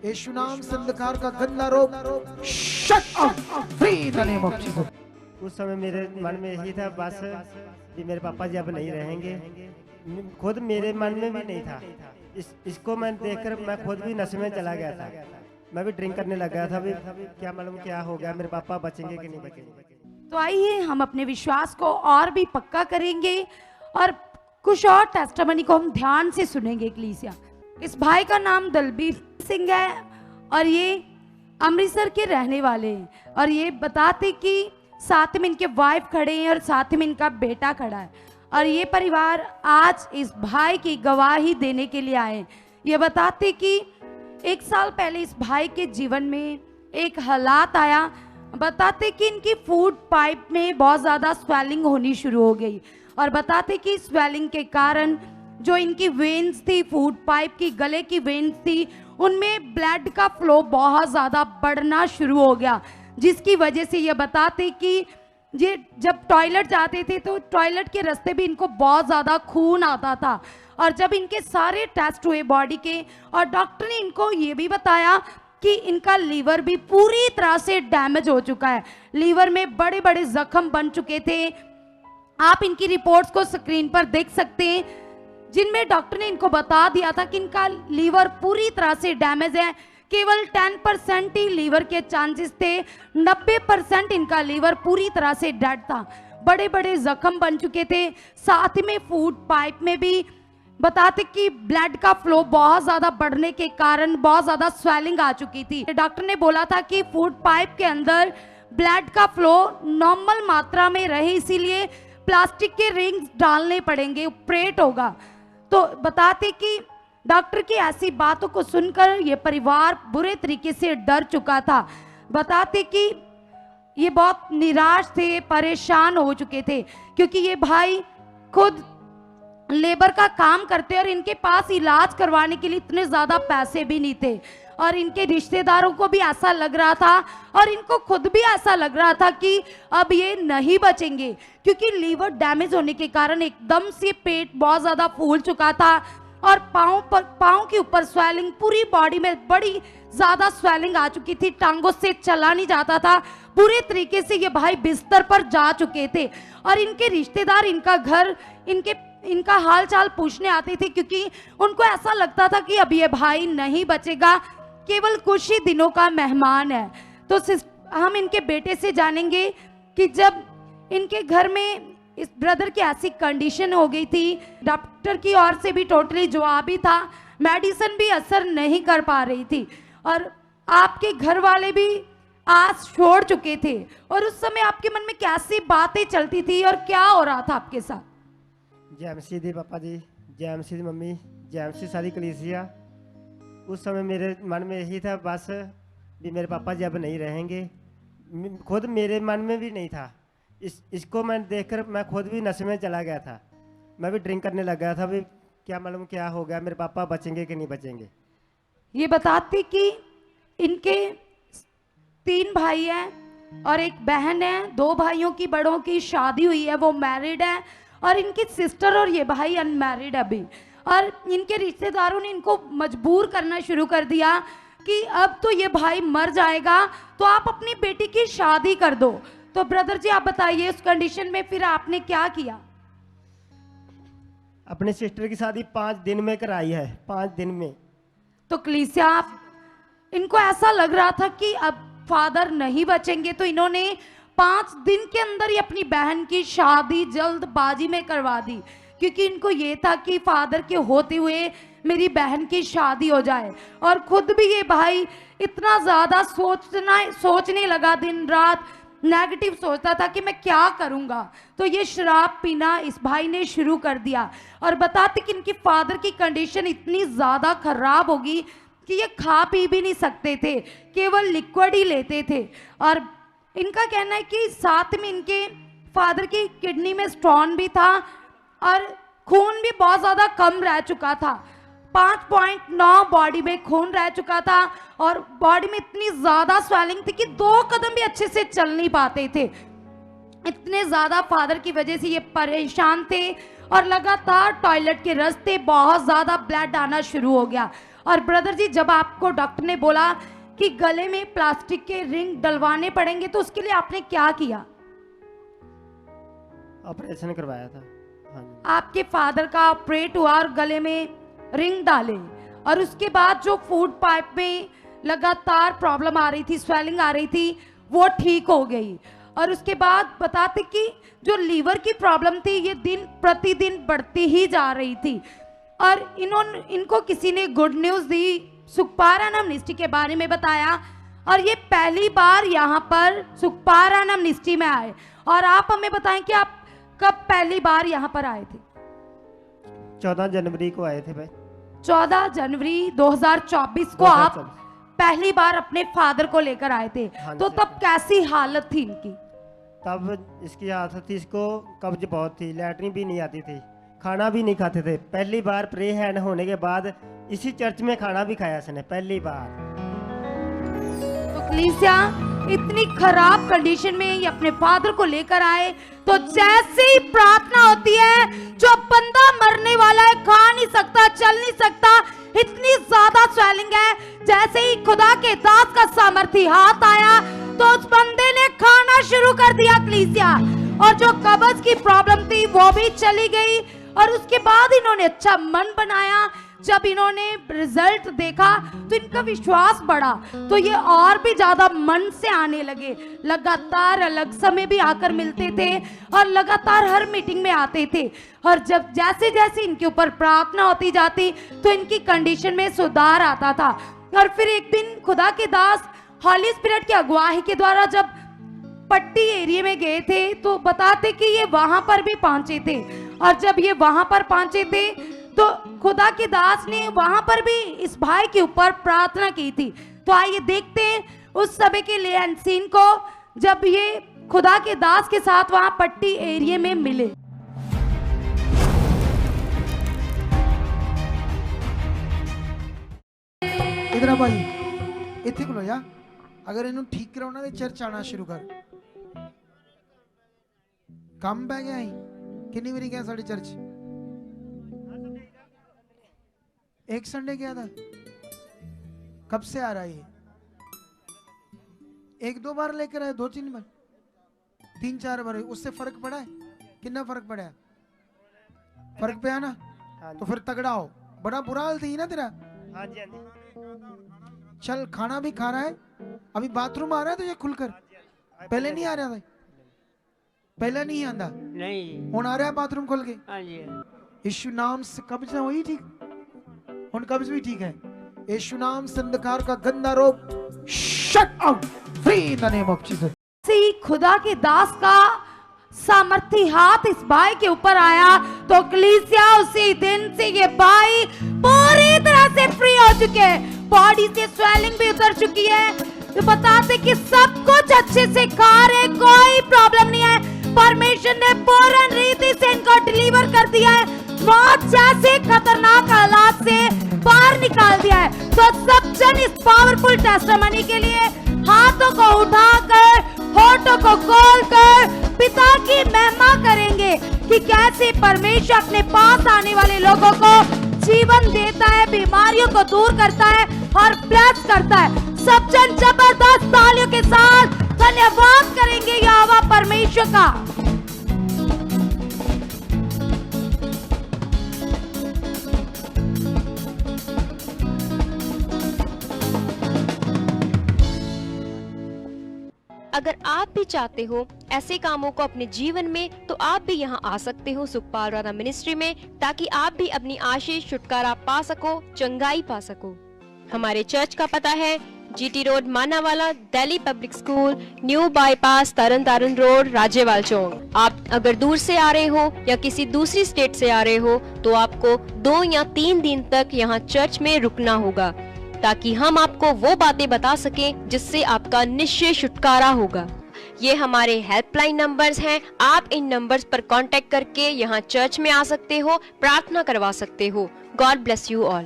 यीशु नाम से अंधकार का गंदा रोग shut off free in the name of Jesus. उस समय मेरे मन में यही था बस कि मेरे पापा जी अब नहीं रहेंगे। खुद मेरे मन में भी नहीं था। इसको मैं देखकर मैं खुद भी नशे में चला गया था। मैं भी ड्रिंक करने लग गया था। भी क्या मालूम क्या हो गया, मेरे पापा बचेंगे कि नहीं बचेंगे। तो आइए हम अपने विश्वास को और भी पक्का करेंगे और कुछ और टेस्टिमनी को हम ध्यान से सुनेंगे। कलीसिया, इस भाई का नाम दलबीर सिंह है और ये अमृतसर के रहने वाले हैं और ये बताते कि साथ में इनके वाइफ खड़े हैं और साथ में इनका बेटा खड़ा है और ये परिवार आज इस भाई की गवाही देने के लिए आए। ये बताते कि 1 साल पहले इस भाई के जीवन में एक हालात आया। बताते कि इनकी फूड पाइप में बहुत ज़्यादा स्वेलिंग होनी शुरू हो गई और बताते कि स्वेलिंग के कारण जो इनकी वेन्स थी, फूड पाइप की गले की वेन्स थी, उनमें ब्लड का फ्लो बहुत ज़्यादा बढ़ना शुरू हो गया, जिसकी वजह से ये बताते कि ये जब टॉयलेट जाते थे तो टॉयलेट के रास्ते भी इनको बहुत ज़्यादा खून आता था। और जब इनके सारे टेस्ट हुए बॉडी के और डॉक्टर ने इनको ये भी बताया कि इनका लीवर भी पूरी तरह से डैमेज हो चुका है। लीवर में बड़े बड़े जख्म बन चुके थे। आप इनकी रिपोर्ट्स को स्क्रीन पर देख सकते हैं, जिनमें डॉक्टर ने इनको बता दिया था कि इनका लीवर पूरी तरह से डैमेज है। केवल 10% ही लीवर के चांसेस थे, 90% इनका लीवर पूरी तरह से डेड था। बड़े बड़े जख्म बन चुके थे। साथ में फूड पाइप में भी बताते कि ब्लड का फ्लो बहुत ज़्यादा बढ़ने के कारण बहुत ज़्यादा स्वेलिंग आ चुकी थी। डॉक्टर ने बोला था कि फूड पाइप के अंदर ब्लड का फ्लो नॉर्मल मात्रा में रहे, इसीलिए प्लास्टिक के रिंग्स डालने पड़ेंगे, ऑपरेट होगा। तो बताते कि डॉक्टर की ऐसी बातों को सुनकर ये परिवार बुरे तरीके से डर चुका था। बताते कि ये बहुत निराश थे, परेशान हो चुके थे, क्योंकि ये भाई खुद लेबर का काम करते और इनके पास इलाज करवाने के लिए इतने ज़्यादा पैसे भी नहीं थे और इनके रिश्तेदारों को भी ऐसा लग रहा था और इनको खुद भी ऐसा लग रहा था कि अब ये नहीं बचेंगे, क्योंकि लीवर डैमेज होने के कारण एकदम से पेट बहुत ज़्यादा फूल चुका था और पाँव के ऊपर स्वेलिंग, पूरी बॉडी में बड़ी ज़्यादा स्वेलिंग आ चुकी थी। टांगों से चला नहीं जाता था। पूरे तरीके से ये भाई बिस्तर पर जा चुके थे और इनके रिश्तेदार इनका घर, इनका हाल चाल पूछने आते थे, क्योंकि उनको ऐसा लगता था कि अब ये भाई नहीं बचेगा, केवल कुछ ही दिनों का मेहमान है। तो हम इनके बेटे से जानेंगे कि जब इनके घर में इस ब्रदर की ऐसी कंडीशन हो गई थी, डॉक्टर की ओर से भी टोटली जवाब ही था, मेडिसिन भी असर नहीं कर पा रही थी और आपके घर वाले भी आस छोड़ चुके थे। और उस समय आपके मन में कैसी बातें चलती थी और क्या हो रहा था आपके साथ? जय मसीह दी पापा जी, जय मसीह दी मम्मी, जय मसीह सारी कलीसिया। उस समय मेरे मन में यही था बस भी मेरे पापा जी अब नहीं रहेंगे। खुद मेरे मन में भी नहीं था। इसको मैं देखकर मैं खुद भी नशे में चला गया था। मैं भी ड्रिंक करने लग गया था। भी क्या मालूम क्या हो गया, मेरे पापा बचेंगे कि नहीं बचेंगे। ये बताते कि इनके 3 भाई हैं और एक बहन है। 2 भाइयों की बड़ों की शादी हुई है, वो मैरिड है और इनकी सिस्टर और ये भाई अनमैरिड अभी। और इनके रिश्तेदारों ने इनको मजबूर करना शुरू कर दिया कि अब तो ये भाई मर जाएगा, तो आप अपनी बेटी की शादी कर दो। तो ब्रदर जी आप बताइए, उस कंडीशन में फिर आपने क्या किया? अपने सिस्टर की शादी 5 दिन में कराई है, 5 दिन में। तो कलीसिया, इनको ऐसा लग रहा था कि अब फादर नहीं बचेंगे, तो इन्होंने 5 दिन के अंदर ही अपनी बहन की शादी जल्दबाजी में करवा दी, क्योंकि इनको ये था कि फादर के होते हुए मेरी बहन की शादी हो जाए। और खुद भी ये भाई इतना ज़्यादा सोचने लगा, दिन रात नेगेटिव सोचता था कि मैं क्या करूँगा। तो ये शराब पीना इस भाई ने शुरू कर दिया और बताते कि इनकी फादर की कंडीशन इतनी ज़्यादा खराब होगी कि ये खा पी भी नहीं सकते थे, केवल लिक्विड ही लेते थे। और इनका कहना है कि साथ में इनके फादर की किडनी में स्टोन भी था और खून भी बहुत ज़्यादा कम रह चुका था। 5.9 बॉडी में खून रह चुका था और बॉडी में इतनी ज़्यादा स्वेलिंग थी कि 2 कदम भी अच्छे से चल नहीं पाते थे। इतने ज़्यादा फादर की वजह से ये परेशान थे और लगातार टॉयलेट के रास्ते बहुत ज़्यादा ब्लड आना शुरू हो गया। और ब्रदर जी, जब आपको डॉक्टर ने बोला कि गले में प्लास्टिक के रिंग डलवाने पड़ेंगे, तो उसके लिए आपने क्या किया? ऑपरेशन करवाया था। हाँ जी। आपके फादर का ऑपरेट हुआ और गले में रिंग डाले, और उसके बाद जो फूड पाइप में लगातार प्रॉब्लम आ रही थी, स्वेलिंग आ रही थी, वो ठीक हो गई। और उसके बाद बताते कि जो लीवर की प्रॉब्लम थी, ये दिन प्रतिदिन बढ़ती ही जा रही थी। और इनको किसी ने गुड न्यूज़ दी, सुखपारा एमनेस्टी के बारे में बताया, और ये पहली बार यहाँ पर सुखपारा एमनेस्टी में आए। और आप हमें बताएं कि आप कब पहली बार यहाँ पर आए थे? 14 जनवरी को आए थे भाई। 14 जनवरी 2024 को आप पहली बार अपने फादर को लेकर आए थे। हाँ तो जी। तब कैसी हालत थी इनकी? तब इसकी आदत थी, इसको कब्ज बहुत थी, लैटरिन भी नहीं आती थी, खाना भी नहीं खाते थे। पहली बार प्रे हैंड होने के बाद इसी चर्च में खाना भी खाया इसने पहली बार। तो कलीसिया इतनी खराब कंडीशन में ये अपने फादर को लेकर आए, तो जैसे ही प्रार्थना होती है, जो बंदा मरने वाला है, खा नहीं सकता, चल नहीं सकता, इतनी ज्यादा स्वेलिंग है, जैसे ही खुदा के दास का सामर्थी हाथ आया, तो उस बंदे ने खाना शुरू कर दिया कलीसिया। और जो कब्ज की प्रॉब्लम थी वो भी चली गई। और उसके बाद इन्होंने अच्छा मन बनाया। जब इन्होंने रिजल्ट देखा तो इनका विश्वास बढ़ा, तो ये और भी ज्यादा मन से आने लगे। लगातार अलग समय भी आकर मिलते थे और लगातार हर मीटिंग में आते थे। और जब जैसे जैसे इनके ऊपर प्रार्थना होती जाती, तो इनकी कंडीशन में सुधार आता था। और फिर एक दिन खुदा के दास हॉली स्पिरिट की अगुवाई के द्वारा जब पट्टी एरिया में गए थे, तो बताते कि ये वहां पर भी पहुंचे थे। और जब ये वहां पर पहुंचे थे, तो खुदा के दास ने वहां पर भी इस भाई के ऊपर प्रार्थना की थी। तो आइए देखते हैं उस समय के लिए सीन को, जब ये खुदा के दास के साथ वहां पट्टी एरिया में मिले। इधर आ भाई, इतने को या अगर इन्हों ठीक कराना तो चर्च आना शुरू कर। काम पै गया कितनी बारी गया साढ़े चर्च? एक संडे गया था। कब से आ रहा है? एक दो बार लेकर आए, 2-3 बार, 3-4 बार। उससे फर्क पड़ा है? कितना फर्क पड़ा है? फर्क पे आना तो फिर तगड़ा हो। बड़ा बुरा हाल थी ना तेरा। हाँ जी, हाँ जी। चल, खाना भी खा रहा है, अभी बाथरूम आ रहा है तुझे खुलकर? पहले नहीं आ रहा था? पहले नहीं आंदा? नहीं। हुन आ रहा है बाथरूम खोल के? हाँ जी। यीशु नाम से कब्ज हुई ठीक, हुन कब्ज भी ठीक है। यीशु नाम से अंधकार का गंदा रोग shut out, free in the name of Jesus. सी खुदा के दास का सामर्थी हाथ इस भाई के ऊपर आया, तो कलीसिया उसी दिन से ये भाई पूरी तरह से फ्री हो चुके हैं। बॉडी से स्वेलिंग भी उतर चुकी है। तो बताते कि सब कुछ अच्छे से खा रहे, कोई प्रॉब्लम नहीं है। परमेश्वर ने पूर्ण रीति से इनको डिलीवर कर दिया है, मौत जैसे खतरनाक हालात से बाहर निकाल दिया है। तो सब जन इस पावरफुल टेस्टिमनी के लिए हाथों को उठाकर, होठों को खोलकर पिता की महिमा करेंगे कि कैसे परमेश्वर अपने पास आने वाले लोगों को जीवन देता है, बीमारियों को दूर करता है और ब्लेस करता है। सब जन जबरदस्त तालियों के साथ धन्यवाद करेंगे यहोवा परमेश्वर का। अगर आप भी चाहते हो ऐसे कामों को अपने जीवन में, तो आप भी यहाँ आ सकते हो सुखपाल राणा मिनिस्ट्री में, ताकि आप भी अपनी आशीष छुटकारा पा सको, चंगाई पा सको। हमारे चर्च का पता है GT road Manawala, Delhi public school, new bypass, Tarn Taran road, Rajewal चौक। आप अगर दूर से आ रहे हो या किसी दूसरी स्टेट से आ रहे हो, तो आपको 2 या 3 दिन तक यहाँ चर्च में रुकना होगा, ताकि हम आपको वो बातें बता सकें जिससे आपका निश्चय छुटकारा होगा। ये हमारे हेल्पलाइन नंबर्स हैं। आप इन नंबर्स पर कांटेक्ट करके यहाँ चर्च में आ सकते हो, प्रार्थना करवा सकते हो। God bless you all.